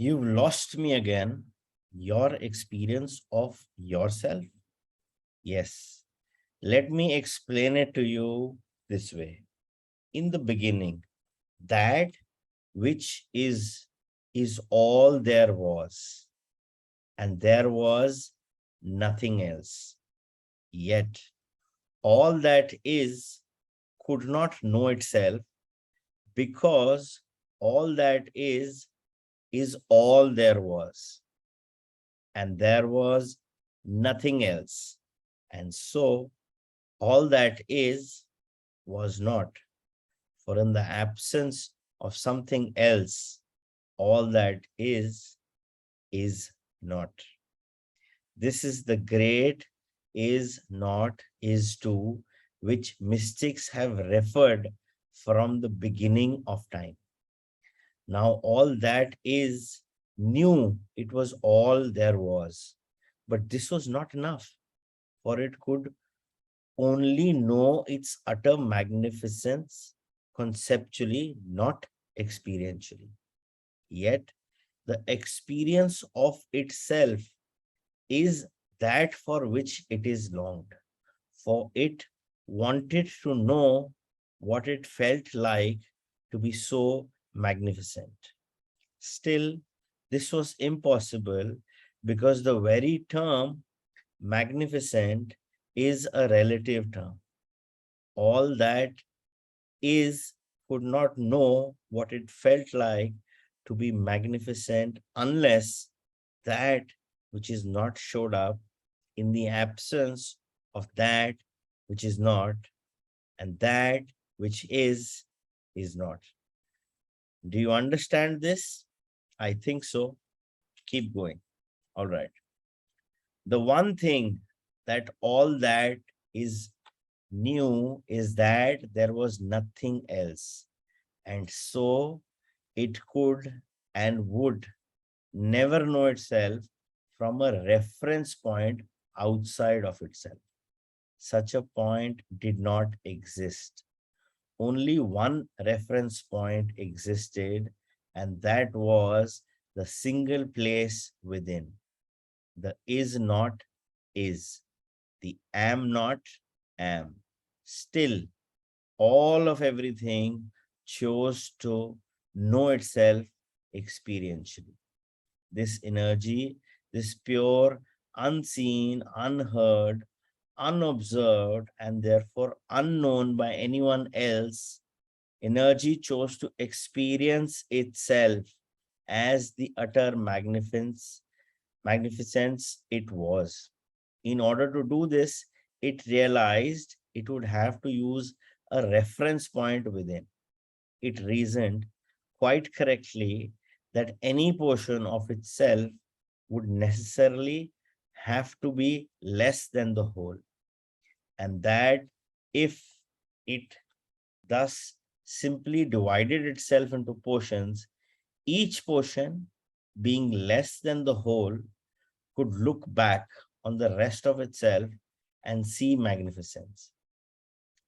You've lost me again. Your experience of yourself? Yes. Let me explain it to you this way. In the beginning, that which is all there was, and there was nothing else. Yet, all that is could not know itself because all that is all there was, and there was nothing else. And so, all that is was not. For in the absence of something else, all that is not. This is the great is not is to which mystics have referred from the beginning of time. Now, all that is knew it was all there was, but this was not enough, for it could only know its utter magnificence conceptually, not experientially. Yet, the experience of itself is that for which it is longed, for it wanted to know what it felt like to be so magnificent. Still, this was impossible because the very term magnificent is a relative term. All that is could not know what it felt like to be magnificent unless that which is not showed up in the absence of that which is not, and that which is not. Do you understand this? I think so. Keep going. All right. The one thing that all that is new is that there was nothing else. And so it could and would never know itself from a reference point outside of itself. Such a point did not exist. Only one reference point existed, and that was the single place within. The is not is, the am not am. Still, all of everything chose to know itself experientially. This energy, this pure, unseen, unheard, unobserved, and therefore unknown by anyone else, energy chose to experience itself as the utter magnificence it was. In order to do this, it realized it would have to use a reference point within. It reasoned quite correctly that any portion of itself would necessarily have to be less than the whole, and that if it thus simply divided itself into portions, each portion being less than the whole could look back on the rest of itself and see magnificence.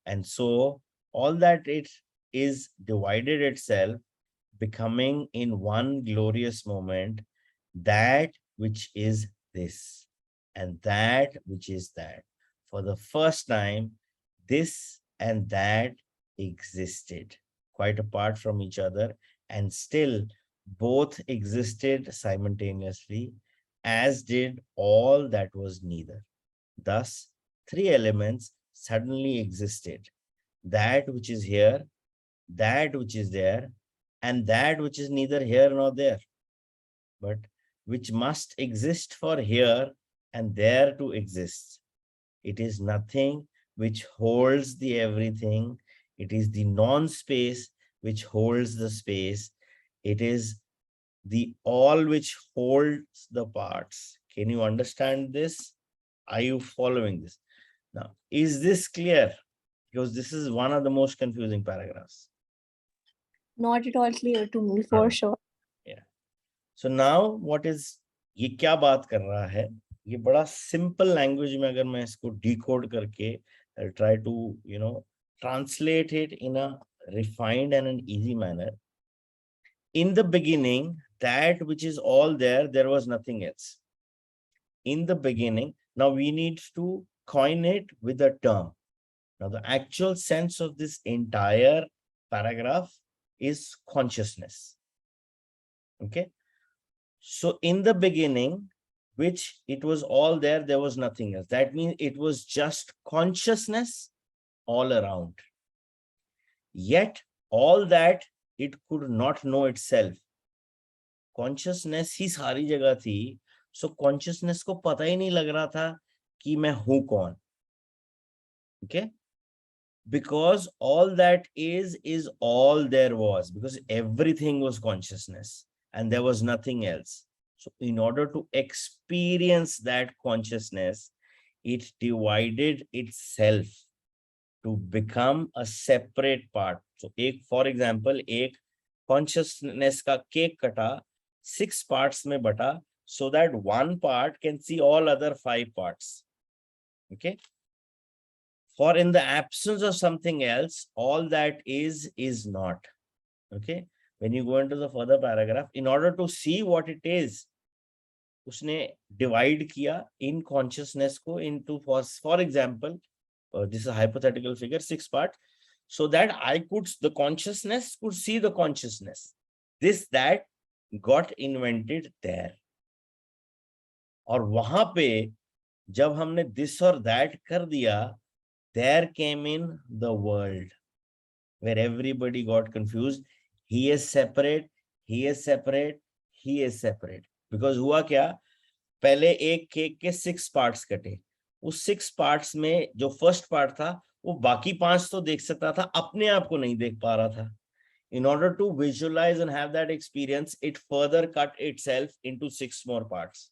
And so all that it is divided itself, becoming in one glorious moment that which is this and that which is that. For the first time, this and that existed quite apart from each other, and still both existed simultaneously, as did all that was neither. Thus, three elements suddenly existed: that which is here, that which is there, and that which is neither here nor there, but which must exist for here and there to exist. It is nothing which holds the everything. It is the non-space which holds the space. It is the all which holds the parts. Can you understand this? Are you following this? Now, is this clear? Because this is one of the most confusing paragraphs. Not at all clear to me All for right. sure. Yeah. So now what is, ये क्या बात कर रहा है? ये बड़ा simple language में अगर मैं इसको decode करके I'll try to, translate it in a refined and an easy manner. In the beginning, that which is all there, there was nothing else. In the beginning, now we need to coin it with a term. Now, the actual sense of this entire paragraph is consciousness. Okay. So in the beginning, which it was all there, there was nothing else. That means it was just consciousness all around. Yet all that it could not know itself. Consciousness ही सारी जगह थी. So consciousness को पता ही नहीं लग रहा था कि मैं हूं कौन. Okay. Because all that is all there was, because everything was consciousness and there was nothing else. So in order to experience that consciousness, it divided itself to become a separate part. So for example, एक consciousness का cake कटा 6 parts में बटा, so that one part can see all other 5 parts. Okay. For in the absence of something else, all that is not. Okay. When you go into the further paragraph, in order to see what it is, उसने divide किया in consciousness को into, for example, this is a hypothetical figure, 6 parts, so that the consciousness could see the consciousness. That got invented there. और वहां पे जब हमने this और that कर दिया, there came in the world where everybody got confused. He is separate, he is separate, he is separate. Because हुआ क्या, पहले एक केक के 6 parts कटे. उस 6 parts में जो first part था, वो बाकी 5 तो देख सकता था, अपने आप को नहीं देख पा रहा था. In order to visualize and have that experience, it further cut itself into 6 more parts.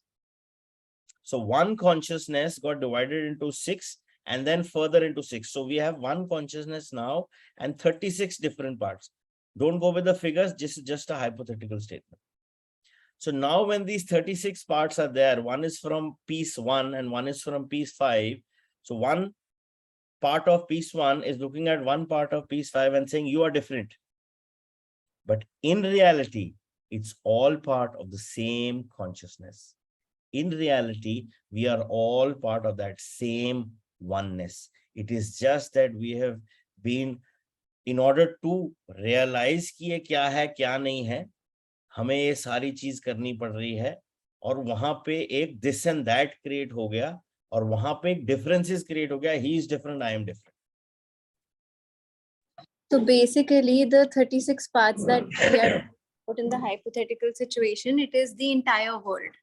So one consciousness got divided into 6 and then further into 6. So we have one consciousness now and 36 different parts. Don't go with the figures, just a hypothetical statement. So now when these 36 parts are there, one is from piece 1 and one is from piece 5. So one part of piece 1 is looking at one part of piece 5 and saying, you are different. But in reality, it's all part of the same consciousness. In reality, we are all part of that same oneness. It is just that we have been, in order to realize कि ये क्या है क्या नहीं है, हमें ये सारी चीज करनी पड़ रही है, और वहां पे एक this and that create हो गया, और वहां पे एक differences create हो गया. He is different, I am different. So basically, the 36 parts that we are put in the hypothetical situation, it is the entire world.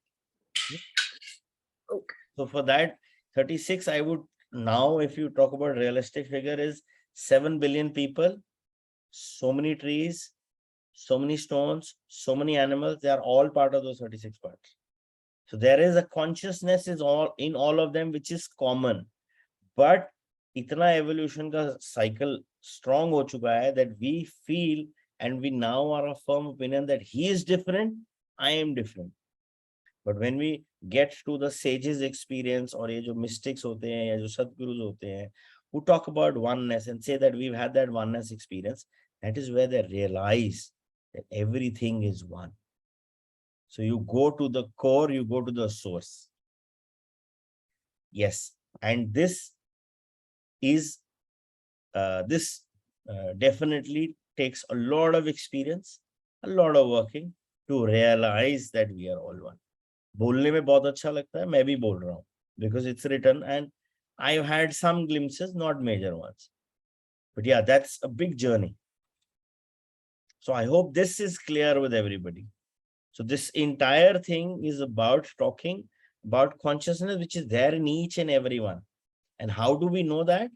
Okay. So for that 36, I would now, if you talk about realistic figure, is 7 billion people, so many trees, so many stones, so many animals, they are all part of those 36 parts. So there is a consciousness is all in all of them, which is common. But itna evolution ka cycle strong ho chuka hai that we feel and we now are of firm opinion that he is different, I am different. But when we get to the sages experience, or ye jo mystics hote hain ya jo sadgurus hote hain, who talk about oneness and say that we've had that oneness experience, that is where they realize that everything is one. So you go to the core, you go to the source. Yes, and this is definitely takes a lot of experience, a lot of working to realize that we are all one. बोलने में बहुत अच्छा लगता है, मैं भी बोल रहा हूँ, because it's written and I've had some glimpses, not major ones. But yeah, that's a big journey. So I hope this is clear with everybody. So this entire thing is about talking about consciousness, which is there in each and every one. And how do we know that?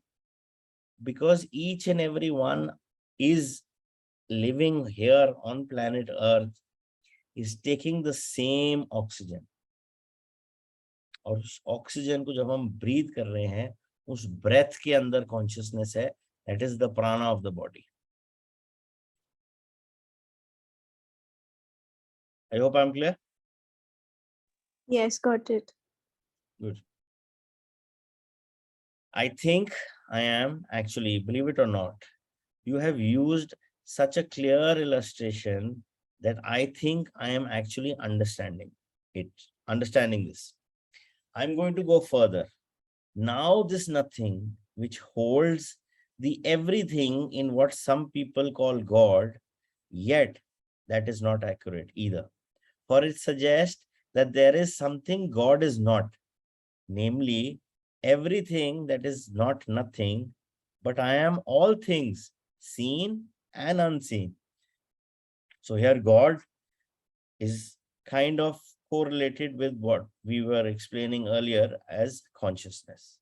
Because each and every one is living here on planet Earth, is taking the same oxygen. और उस oxygen को जब हम breathe कर रहे हैं, उस breath के अंदर कॉन्शियसनेस है, दैट इज द प्राणा of the body. I hope I'm clear. Yes, got it. Good. I think I am actually, believe it or not, you have used such a clear illustration that I think I am actually understanding this. I'm going to go further. Now, this nothing which holds the everything in what some people call God, yet that is not accurate either. For it suggests that there is something God is not, namely, everything that is not nothing, but I am all things, seen and unseen. So here God is kind of correlated with what we were explaining earlier as consciousness.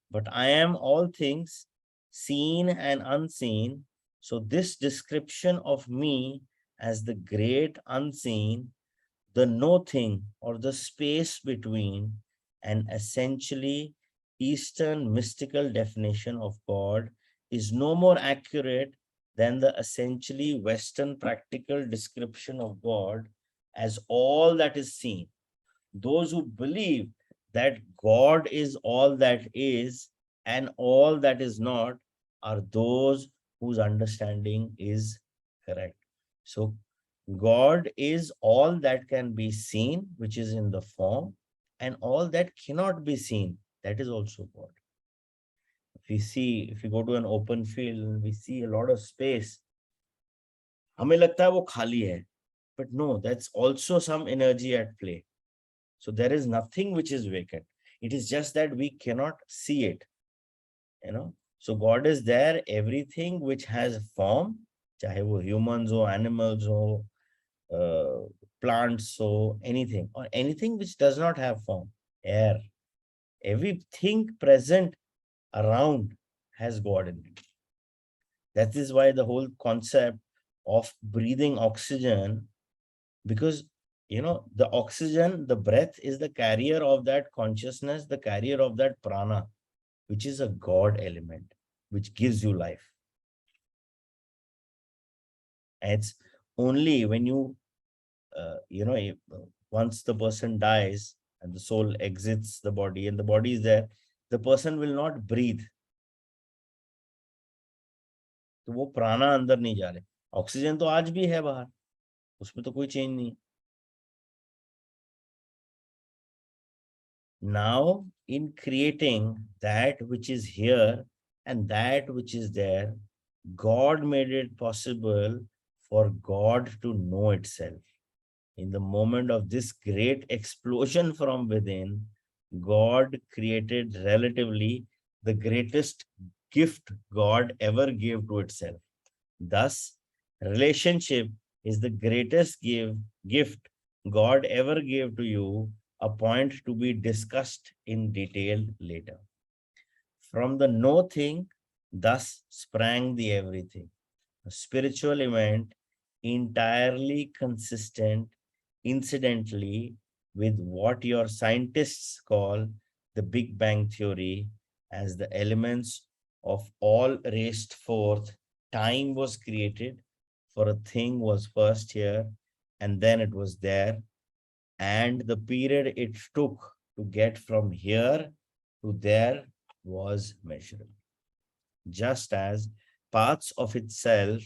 But I am all things, seen and unseen. So this description of me as the great unseen, the nothing or the space between, an essentially Eastern mystical definition of God is no more accurate than the essentially Western practical description of God as all that is seen. Those who believe that God is all that is and all that is not are those whose understanding is correct. So God is all that can be seen, which is in the form, and all that cannot be seen, that is also God. If we go to an open field and we see a lot of space, हमें लगता है वो खाली है, but no, that's also some energy at play. So there is nothing which is vacant. It is just that we cannot see it. So God is there, everything which has form, चाहे वो humans or animals or plants or anything which does not have form, air, everything present around has God in it. That is why the whole concept of breathing oxygen, because the oxygen, the breath is the carrier of that consciousness, the carrier of that prana, which is a God element, which gives you life. And it's only when once the person dies and the soul exits the body and the body is there, the person will not breathe. तो वो प्राणा अंदर नहीं जा रहे. Oxygen तो आज भी है बाहर, उसमें तो कोई चेंज नहीं. Now, in creating that which is here and that which is there, God made it possible for God to know itself. In the moment of this great explosion from within, God created relatively the greatest gift God ever gave to itself. Thus, relationship is the greatest gift God ever gave to you, a point to be discussed in detail later. From the no thing, thus sprang the everything, a spiritual event entirely consistent, incidentally, with what your scientists call the Big Bang Theory, as the elements of all raced forth. Time was created, for a thing was first here, and then it was there, and the period it took to get from here to there was measurable. Just as parts of itself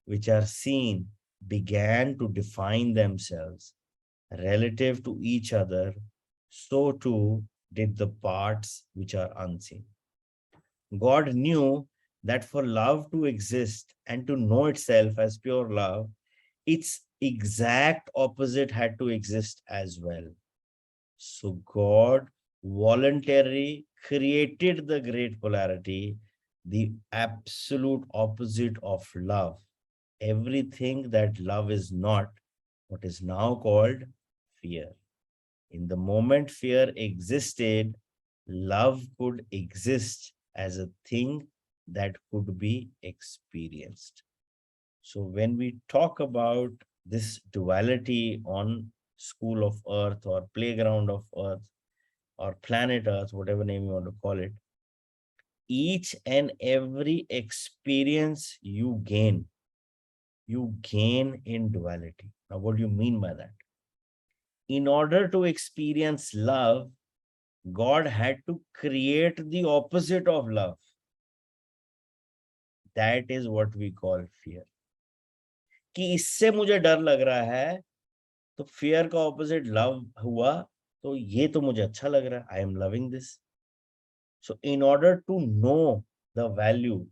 which are seen began to define themselves relative to each other, so too did the parts which are unseen. God knew that for love to exist and to know itself as pure love, its exact opposite had to exist as well. So God voluntarily created the great polarity, the absolute opposite of love. Everything that love is not, what is now called fear. In the moment fear existed, love could exist as a thing that could be experienced. So when we talk about this duality on school of earth or playground of earth or planet earth, whatever name you want to call it, each and every experience you gain in duality. Now, what do you mean by that? In order to experience love, God had to create the opposite of love. That is what we call fear. कि इससे मुझे डर लग रहा है, तो fear का opposite love हुआ, तो ये तो मुझे अच्छा लग रहा है, I am loving this. So in order to know the value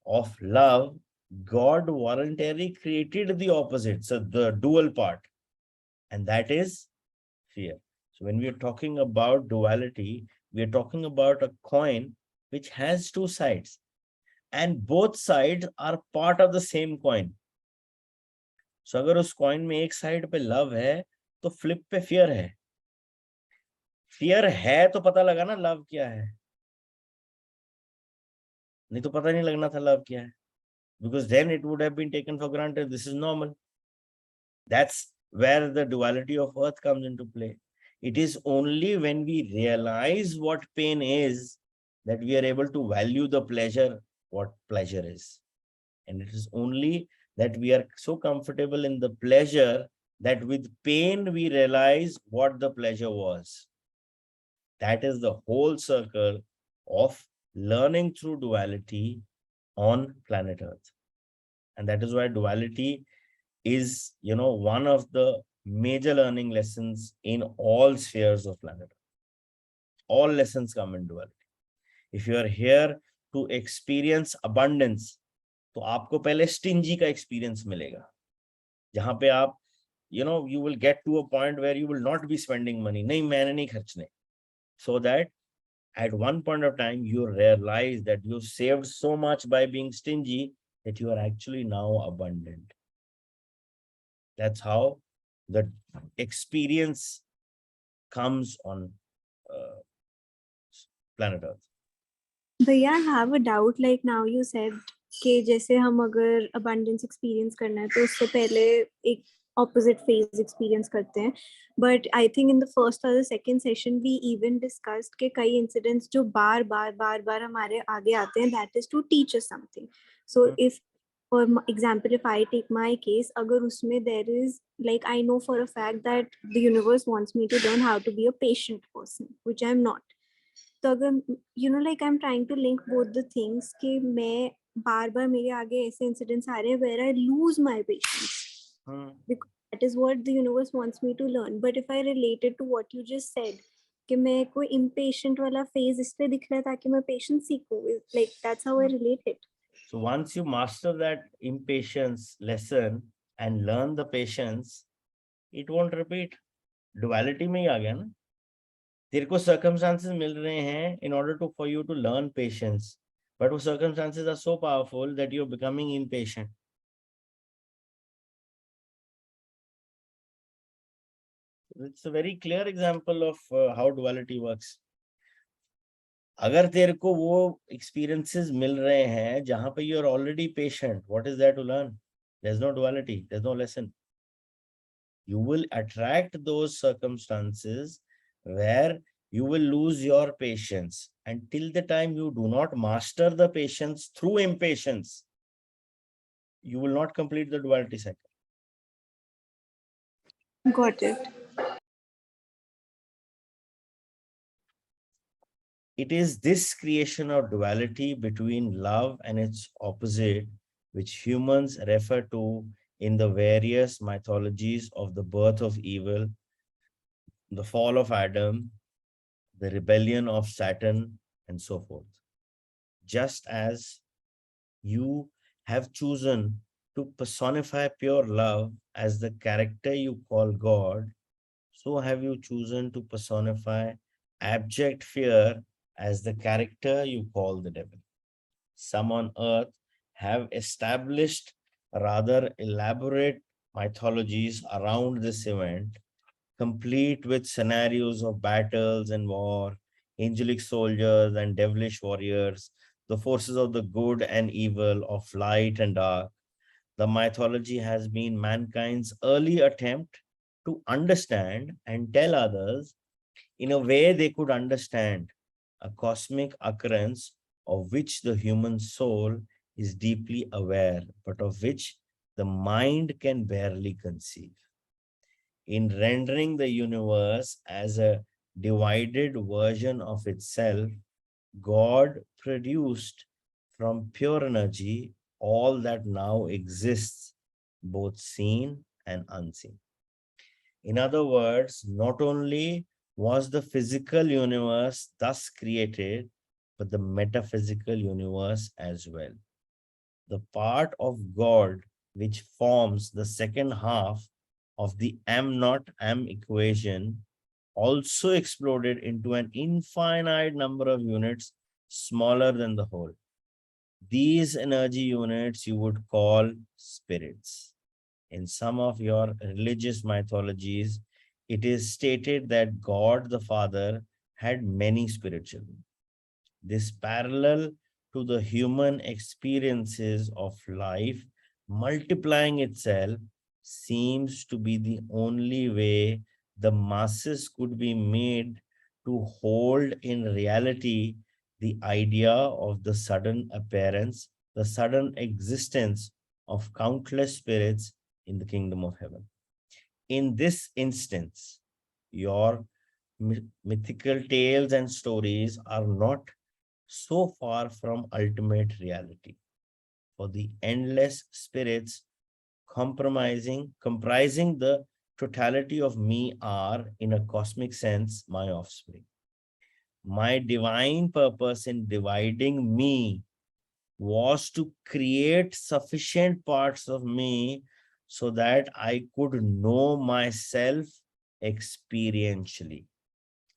of love, God voluntarily created the opposite, so the dual part, and that is fear. So when we are talking about duality, we are talking about a coin which has two sides, and both sides are part of the same coin. So अगर उस coin में एक side पे love है, तो flip पे fear है. Fear है तो पता लगा ना love क्या है, नहीं तो पता नहीं लगना था love क्या है. Because then it would have been taken for granted. This is normal. That's where the duality of earth comes into play. It is only when we realize what pain is that we are able to value the pleasure, what pleasure is. And it is only that we are so comfortable in the pleasure that with pain we realize what the pleasure was. That is the whole circle of learning through duality on planet Earth. And that is why duality is, one of the major learning lessons in all spheres of planet Earth. All lessons come in duality. If you are here to experience abundance, तो आपको पहले stingy का experience मिलेगा, जहां पे आप, you will get to a point where you will not be spending money. नहीं, मैंने नहीं खर्चने. So that at one point of time, you realize that you saved so much by being stingy that you are actually now abundant. That's how the experience comes on planet Earth. भैया, I have a doubt. Like now you said कि जैसे हम अगर abundance experience करना है तो उससे पहले एक opposite phase experience करते हैं. But I think in the first or the second session we even discussed कि कई incidents जो बार बार हमारे आगे आते हैं, that is to teach us something. So if, for example, if I take my case, अगर उसमें there is, like, I know for a fact that the universe wants me to learn how to be a patient person, which I'm not. तो अगर like I'm trying to link both the things कि मैं बार मेरे आगे ऐसे incidents आ रहे हैं where I lose my patience, because that is what the universe wants me to learn. But if I relate it to what you just said कि मैं कोई impatient वाला phase इसलिए दिख रहा है ताकि मैं patience सीखूं, like that's how I relate it. So once you master that impatience lesson and learn the patience, it won't repeat. Duality में ही आ गया ना. तेरे को circumstances मिल रहे हैं in order to for you to learn patience, but those circumstances are so powerful that you're becoming impatient. It's a very clear example of how duality works. अगर तेरे को वो experiences मिल रहे हैं जहां पे you are already patient, what is there to learn? There's no duality, there's no lesson. You will attract those circumstances where you will lose your patience. Until the time you do not master the patience through impatience, you will not complete the duality cycle. Got it. It is this creation of duality between love and its opposite which humans refer to in the various mythologies of the birth of evil, the fall of Adam, the rebellion of Saturn, and so forth. Just as you have chosen to personify pure love as the character you call God, so have you chosen to personify abject fear as the character you call the devil. Some on earth have established rather elaborate mythologies around this event, complete with scenarios of battles and war, angelic soldiers and devilish warriors, the forces of the good and evil, of light and dark. The mythology has been mankind's early attempt to understand and tell others in a way they could understand a cosmic occurrence of which the human soul is deeply aware, but of which the mind can barely conceive. In rendering the universe as a divided version of itself, God produced from pure energy all that now exists, both seen and unseen. In other words, not only was the physical universe thus created, but the metaphysical universe as well. The part of God which forms the second half of the am not am equation also exploded into an infinite number of units smaller than the whole. These energy units you would call spirits. In some of your religious mythologies, it is stated that God the Father had many spirit children. This parallel to the human experiences of life multiplying itself seems to be the only way the masses could be made to hold in reality the idea of the sudden appearance, the sudden existence of countless spirits in the kingdom of heaven. In this instance, your mythical tales and stories are not so far from ultimate reality. For the endless spirits comprising the totality of me are, in a cosmic sense, my offspring. My divine purpose in dividing me was to create sufficient parts of me so that I could know myself experientially.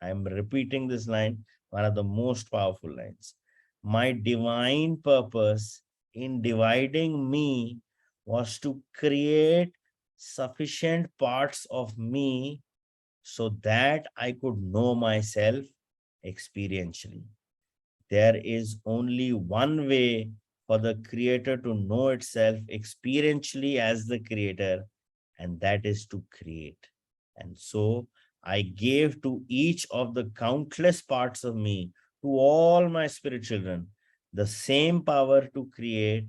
I'm repeating this line, one of the most powerful lines. My divine purpose in dividing me was to create sufficient parts of me so that I could know myself experientially. There is only one way for the creator to know itself experientially as the creator, and that is to create. And so I gave to each of the countless parts of me, to all my spirit children, the same power to create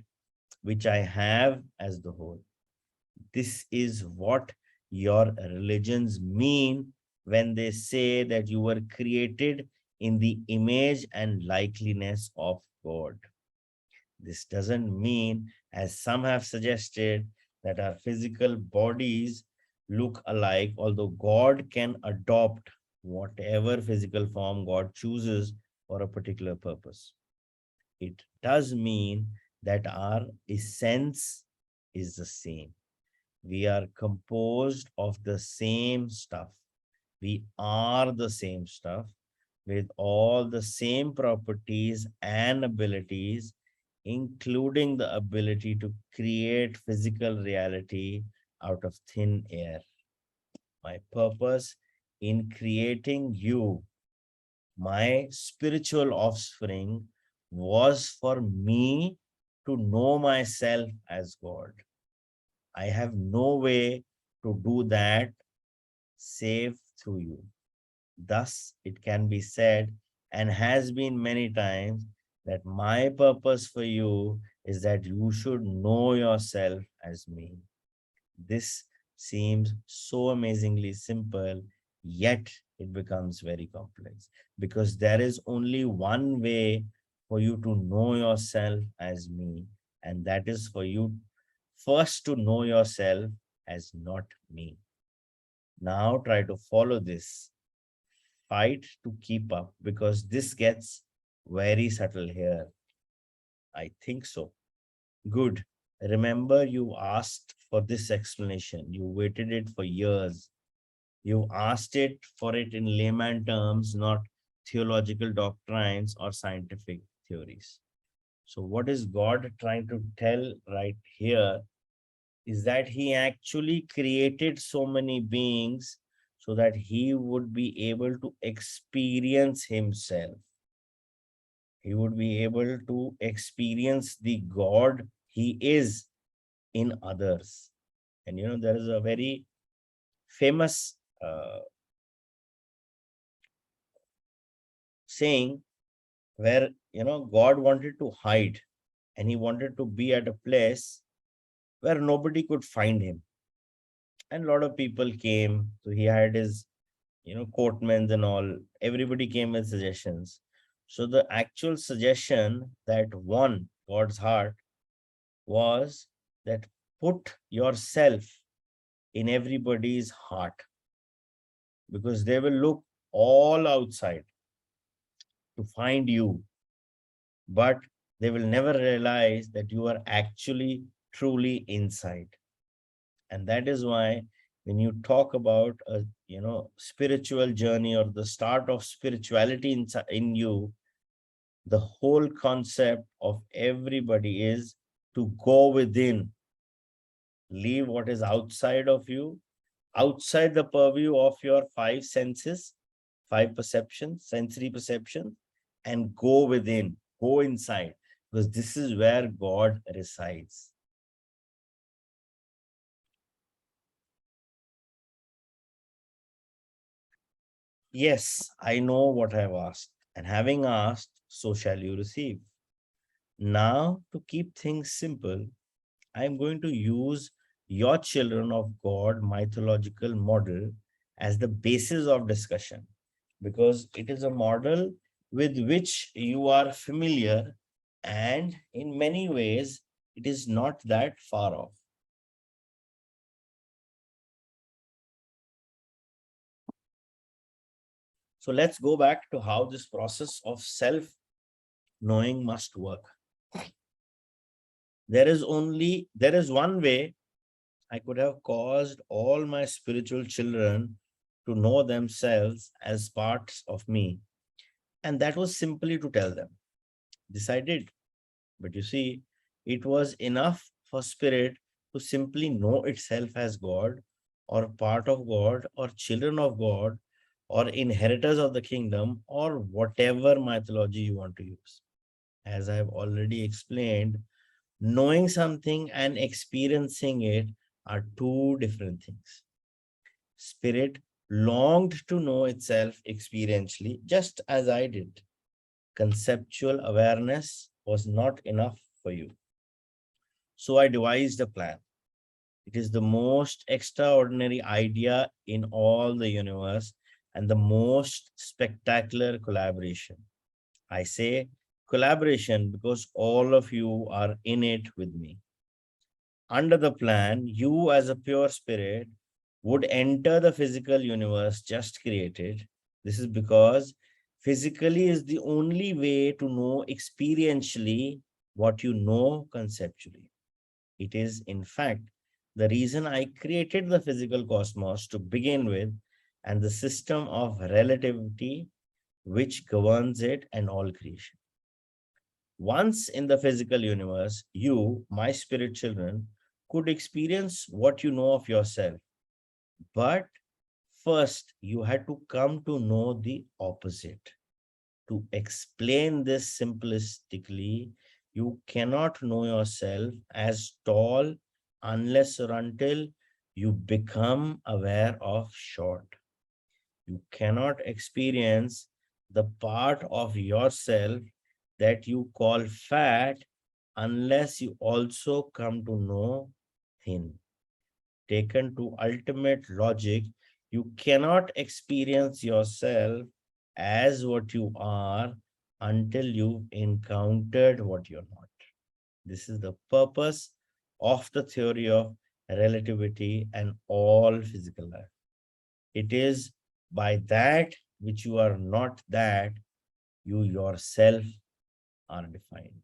which I have as the whole. This is what your religions mean when they say that you were created in the image and likeliness of God. This doesn't mean, as some have suggested, that our physical bodies look alike, although God can adopt whatever physical form God chooses for a particular purpose. It does mean that our essence is the same. We are composed of the same stuff. We are the same stuff with all the same properties and abilities, including the ability to create physical reality out of thin air. My purpose in creating you, my spiritual offspring, was for me to know myself as God. I have no way to do that save through you. Thus, it can be said, and has been many times, that my purpose for you is that you should know yourself as me. This seems so amazingly simple, yet it becomes very complex because there is only one way for you to know yourself as me, and that is for you first to know yourself as not me. Now try to follow this. Fight to keep up because this gets very subtle here. I think so. Good. Remember, you asked for this explanation. You waited it for years. You asked it for it in layman terms, not theological doctrines or scientific theories. So, what is God trying to tell right here is that he actually created so many beings so that he would be able to experience himself. He would be able to experience the God he is in others. And there is a very famous saying where, God wanted to hide and he wanted to be at a place where nobody could find him. And a lot of people came. So he had his, courtmen and all. Everybody came with suggestions. So the actual suggestion that won God's heart was that put yourself in everybody's heart, because they will look all outside to find you, but they will never realize that you are actually truly inside. And that is why when you talk about a spiritual journey or the start of spirituality in you, the whole concept of everybody is to go within, leave what is outside of you, outside the purview of your five senses, five perceptions, sensory perception, and go within, go inside, because this is where God resides. Yes, I know what I have asked, and having asked, so shall you receive. Now, to keep things simple, I am going to use your children of God mythological model as the basis of discussion, because it is a model with which you are familiar, and in many ways it is not that far off. So let's go back to how this process of self knowing must work. There is one way I could have caused all my spiritual children to know themselves as parts of me. And that was simply to tell them. This I did. But you see, it was enough for spirit to simply know itself as God, or part of God, or children of God, or inheritors of the kingdom, or whatever mythology you want to use. As I have already explained, knowing something and experiencing it are two different things. Spirit longed to know itself experientially, just as I did. Conceptual awareness was not enough for you. So I devised a plan. It is the most extraordinary idea in all the universe and the most spectacular collaboration. I say collaboration because all of you are in it with me. Under the plan, you as a pure spirit would enter the physical universe just created. This is because physically is the only way to know experientially what you know conceptually. It is, in fact, the reason I created the physical cosmos to begin with, and the system of relativity which governs it and all creation. Once in the physical universe, you, my spirit children, could experience what you know of yourself. But first, you had to come to know the opposite. To explain this simplistically, you cannot know yourself as tall unless or until you become aware of short. You cannot experience the part of yourself that you call fat unless you also come to know thin. Taken to ultimate logic, you cannot experience yourself as what you are until you've encountered what you're not. This is the purpose of the theory of relativity and all physical life. It is by that which you are not that you yourself are defined.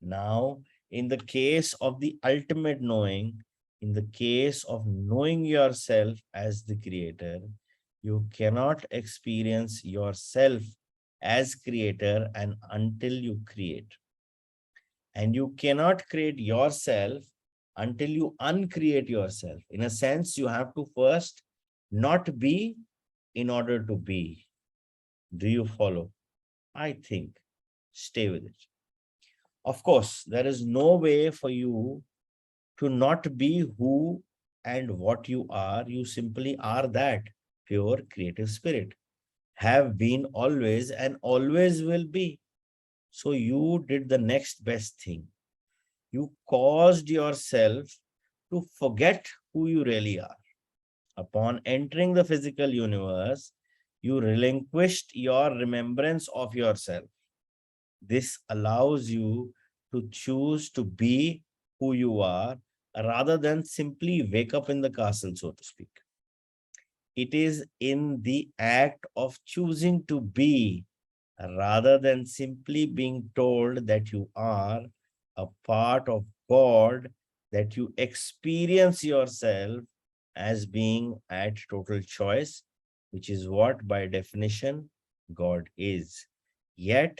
Now, in the case of the ultimate knowing, in the case of knowing yourself as the creator, you cannot experience yourself as creator and until you create. And you cannot create yourself until you uncreate yourself. In a sense, you have to first not be in order to be. Do you follow? I think. Stay with it. Of course, there is no way for you to not be who and what you are. You simply are that pure creative spirit, have been always and always will be. So you did the next best thing. You caused yourself to forget who you really are. Upon entering the physical universe, you relinquished your remembrance of yourself. This allows you to choose to be who you are rather than simply wake up in the castle, so to speak. It is in the act of choosing to be rather than simply being told that you are a part of God, that you experience yourself as being at total choice, which is what by definition God is. Yet,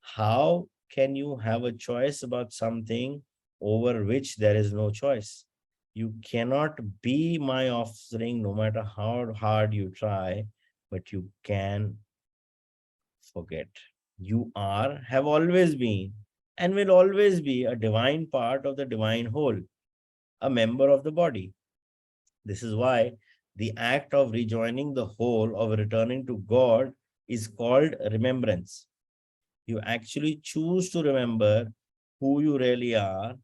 how can you have a choice about something over which there is no choice? You cannot be my offspring no matter how hard you try, but you can forget. You are, have always been, and will always be a divine part of the divine whole, a member of the body. This is why the act of rejoining the whole, of returning to God, is called remembrance. You actually choose to remember who you really are,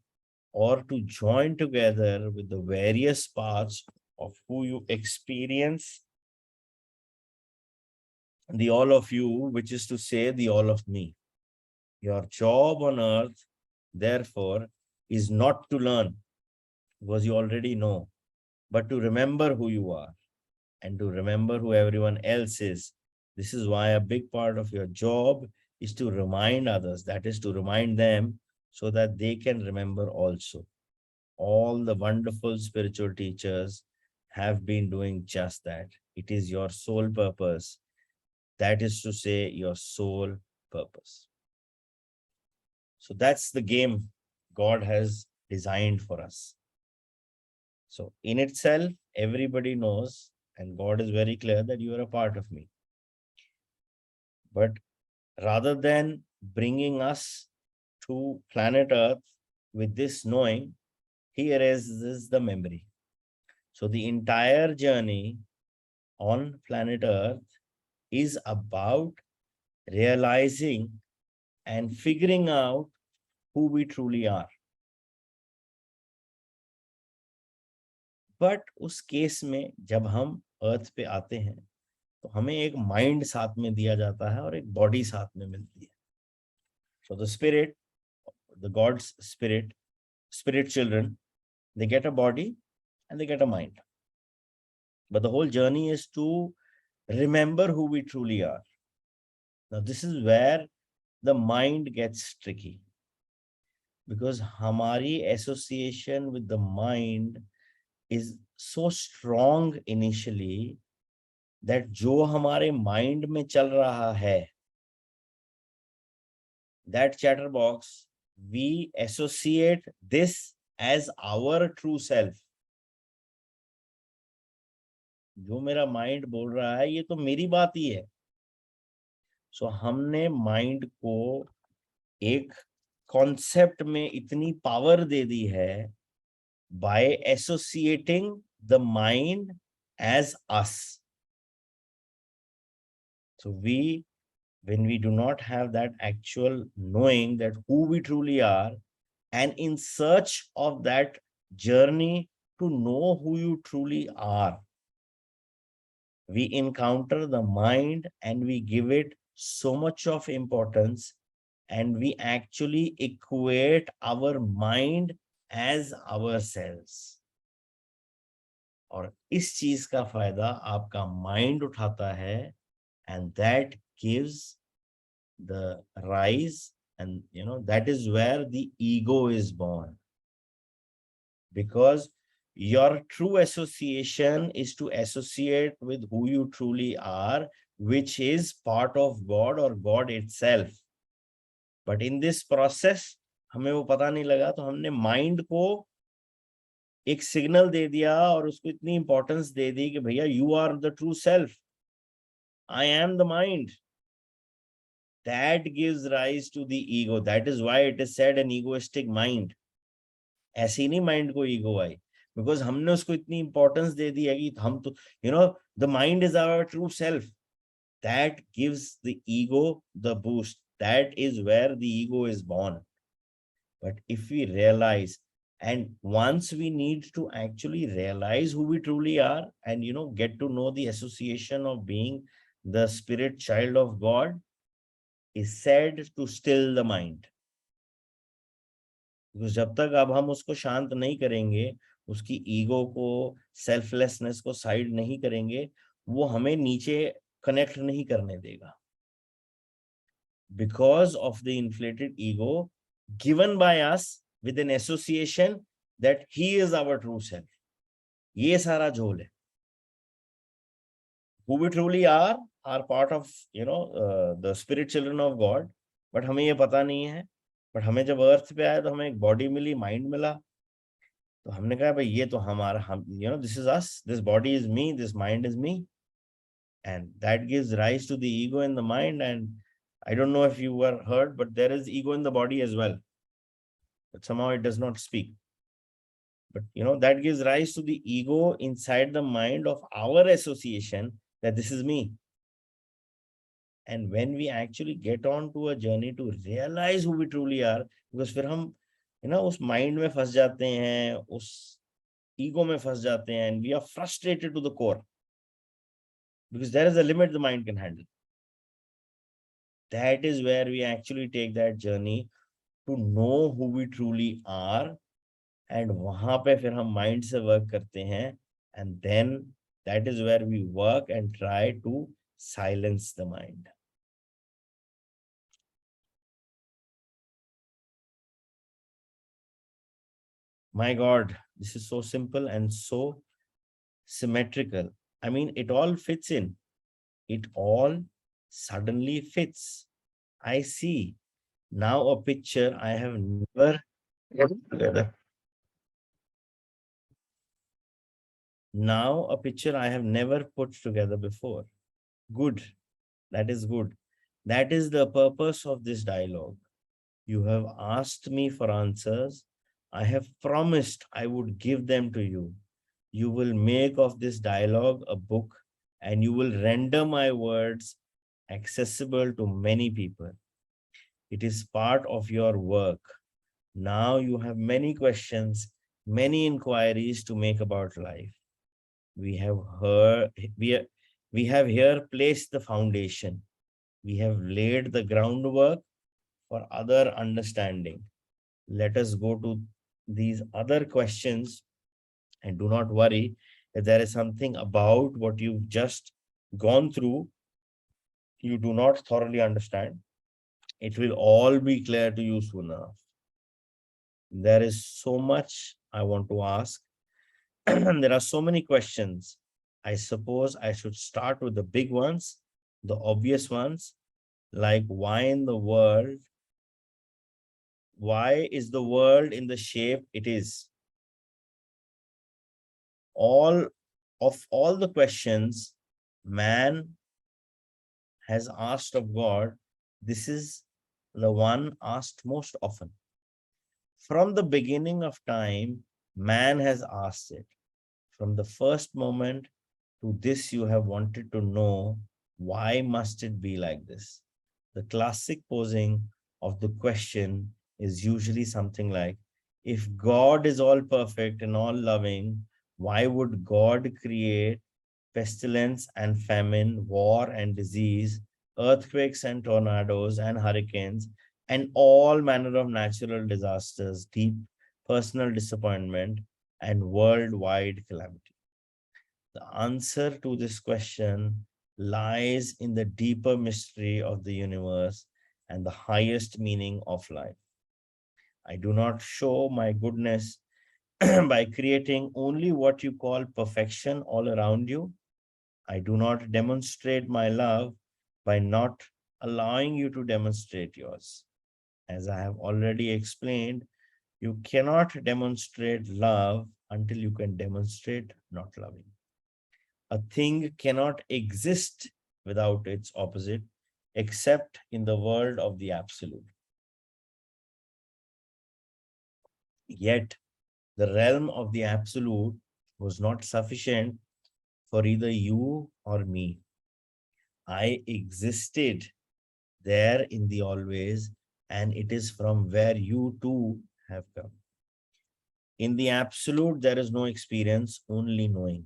or to join together with the various parts of who you experience, the all of you, which is to say, the all of me. Your job on earth, therefore, is not to learn, because you already know, but to remember who you are and to remember who everyone else is. This is why a big part of your job is to remind others, that is, to remind them so that they can remember also. All the wonderful spiritual teachers have been doing just that. It is your sole purpose. That is to say, your sole purpose. So that's the game God has designed for us. So in itself, everybody knows, and God is very clear that you are a part of me. But rather than bringing us to planet Earth with this knowing, he erases the memory. So the entire journey on planet Earth is about realizing and figuring out who we truly are. But उस case में जब हम अर्थ पे आते हैं तो हमें एक माइंड साथ में दिया जाता है और एक बॉडी साथ में मिलती है. So the spirit, the gods spirit children, they get a body and they get a mind. But the whole journey is to remember who we truly are. Now, this is where the mind gets tricky. Because hamari association with the mind is so strong initially that जो हमारे mind में चल रहा है, that chatterbox, we associate this as our true self. जो मेरा mind बोल रहा है ये तो मेरी बात ही है. सो हमने माइंड को एक कॉन्सेप्ट में इतनी पावर दे दी है by associating the mind as us. So when we do not have that actual knowing that who we truly are, and in search of that journey to know who you truly are, we encounter the mind and we give it so much of importance, and we actually equate our mind as ourselves. और इस चीज का फायदा आपका mind उठाता है, and that gives the rise, and that is where the ego is born. Because your true association is to associate with who you truly are, which is part of God or God itself. But in this process, हमें वो पता नहीं लगा, तो हमने mind को एक signal दे दिया और उसको इतनी इंपॉर्टेंस दे दी कि भैया you are the true self, I am the mind. That gives rise to the ego. That is why it is said an egoistic mind. ऐसी नहीं माइंड को ईगो आई, बिकॉज हमने उसको इतनी इंपॉर्टेंस दे दी है कि हम तो the mind is our true self. That gives the ego the boost. That is where the ego is born. But if we realise, and once we need to actually realize who we truly are, and get to know the association of being the spirit child of God, is said to still the mind. Because जब तक अब हम उसको शांत नहीं करेंगे, उसकी ego को, सेल्फलेसनेस को साइड नहीं करेंगे, वो हमें नीचे कनेक्ट नहीं करने देगा. Because of the inflated ego given by us with an association that he is our true self. ये सारा झोल है. Who we truly are part of, the spirit children of God. But हमें ये पता नहीं है. But हमें जब अर्थ पे आया तो हमें एक बॉडी मिली, माइंड मिला. तो हमने कहा भाई ये तो हमारा, हम, this is us, this body is me, this mind is me. And that gives rise to the ego in the mind. And I don't know if you were heard, but there is ego in the body as well. But somehow it does not speak. But that gives rise to the ego inside the mind of our association that this is me. And when we actually get on to a journey to realize who we truly are, because फिर हम उस mind में फंस जाते हैं, उस ego में फंस जाते हैं, and we are frustrated to the core. Because there is a limit the mind can handle. That is where we actually take that journey to know who we truly are. And वहां पे फिर हम mind से work करते हैं. And then that is where we work and try to silence the mind. My God, this is so simple and so symmetrical. I mean, it all fits in. It all suddenly fits. I see now a picture I have never put together. Now a picture I have never put together before. Good. That is good. That is the purpose of this dialogue. You have asked me for answers. I have promised I would give them to you. You will make of this dialogue a book, and you will render my words accessible to many people. It is part of your work. Now you have many questions, many inquiries to make about life. We have heard, we have here placed the foundation. We have laid the groundwork for other understanding. Let us go to these other questions, and do not worry if there is something about what you've just gone through you do not thoroughly understand. It will all be clear to you soon enough. There is so much I want to ask. There are so many questions. I suppose I should start with the big ones, the obvious ones, like why is the world in the shape it is? All the questions man has asked of God, this is the one asked most often. From the beginning of time, man has asked it. From the first moment to this, you have wanted to know, why must it be like this? The classic posing of the question is usually something like, if God is all perfect and all loving, why would God create pestilence and famine, war and disease, earthquakes and tornadoes and hurricanes, and all manner of natural disasters, deep personal disappointment, and worldwide calamity? The answer to this question lies in the deeper mystery of the universe and the highest meaning of life. I do not show my goodness by creating only what you call perfection all around you. I do not demonstrate my love by not allowing you to demonstrate yours. As I have already explained, you cannot demonstrate love until you can demonstrate not loving. A thing cannot exist without its opposite, except in the world of the absolute. Yet, the realm of the absolute was not sufficient for either you or me. I existed there in the always, and it is from where you too have come. In the absolute, there is no experience, only knowing.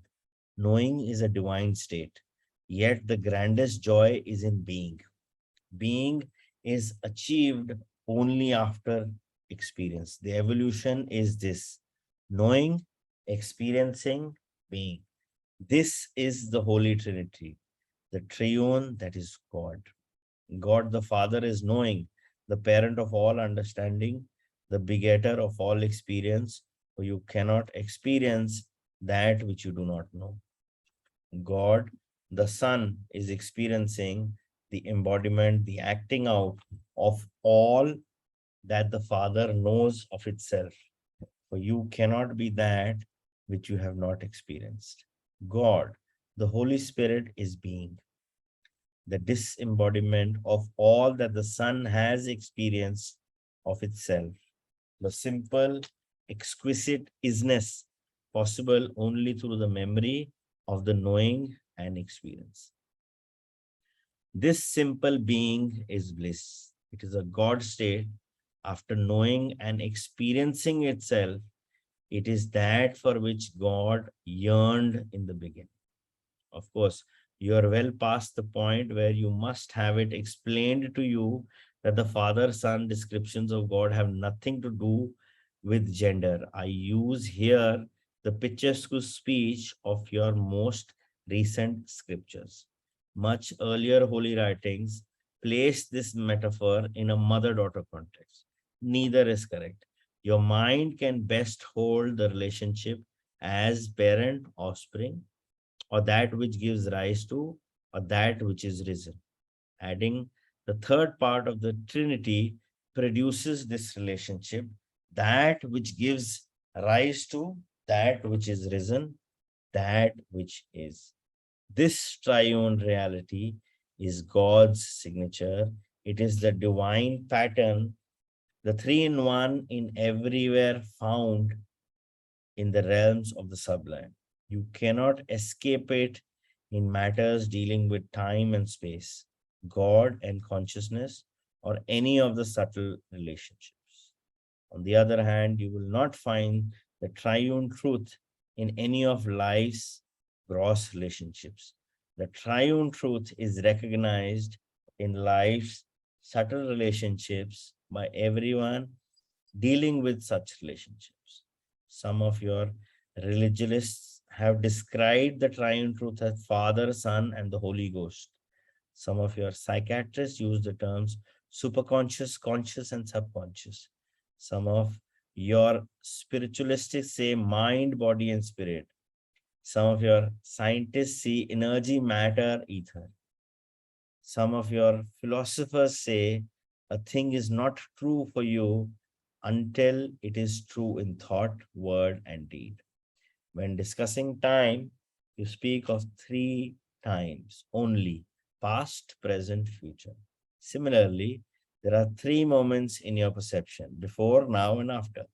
Knowing is a divine state, yet the grandest joy is in being. Being is achieved only after experience. The evolution is this: knowing, experiencing, being. This is the Holy Trinity, the triune that is God. God the Father is knowing, the parent of all understanding, the begetter of all experience, for you cannot experience that which you do not know. God the Son is experiencing the embodiment, the acting out of all that the Father knows of itself. For you cannot be that which you have not experienced. God, the Holy Spirit, is being the disembodiment of all that the Son has experienced of itself. The simple, exquisite isness possible only through the memory of the knowing and experience. This simple being is bliss. It is a God state. After knowing and experiencing itself, it is that for which God yearned in the beginning. Of course, you are well past the point where you must have it explained to you that the Father Son descriptions of God have nothing to do with gender. I use here the picturesque speech of your most recent scriptures. Much earlier holy writings place this metaphor in a mother daughter context. Neither is correct. Your mind can best hold the relationship as parent offspring, or that which gives rise to, or that which is risen. Adding the third part of the Trinity produces this relationship, that which gives rise to, that which is risen, that which is. This triune reality is God's signature. It is the divine pattern, the three in one in everywhere found in the realms of the sublime. You cannot escape it in matters dealing with time and space, God and consciousness, or any of the subtle relationships. On the other hand, you will not find the triune truth in any of life's gross relationships. The triune truth is recognized in life's subtle relationships by everyone dealing with such relationships. Some of your religionists have described the triune truth as Father, Son, and the Holy Ghost. Some of your psychiatrists use the terms superconscious, conscious, and subconscious. Some of your spiritualists say mind, body, and spirit. Some of your scientists see energy, matter, ether. Some of your philosophers say a thing is not true for you until it is true in thought, word, and deed. When discussing time, you speak of three times only: past, present, future. Similarly, there are three moments in your perception: before, now, and after.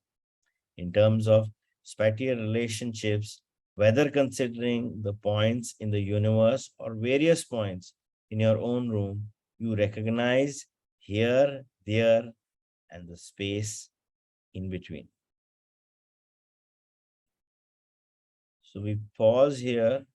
In terms of spatial relationships, whether considering the points in the universe or various points in your own room, you recognize here, there, and the space in between. So we pause here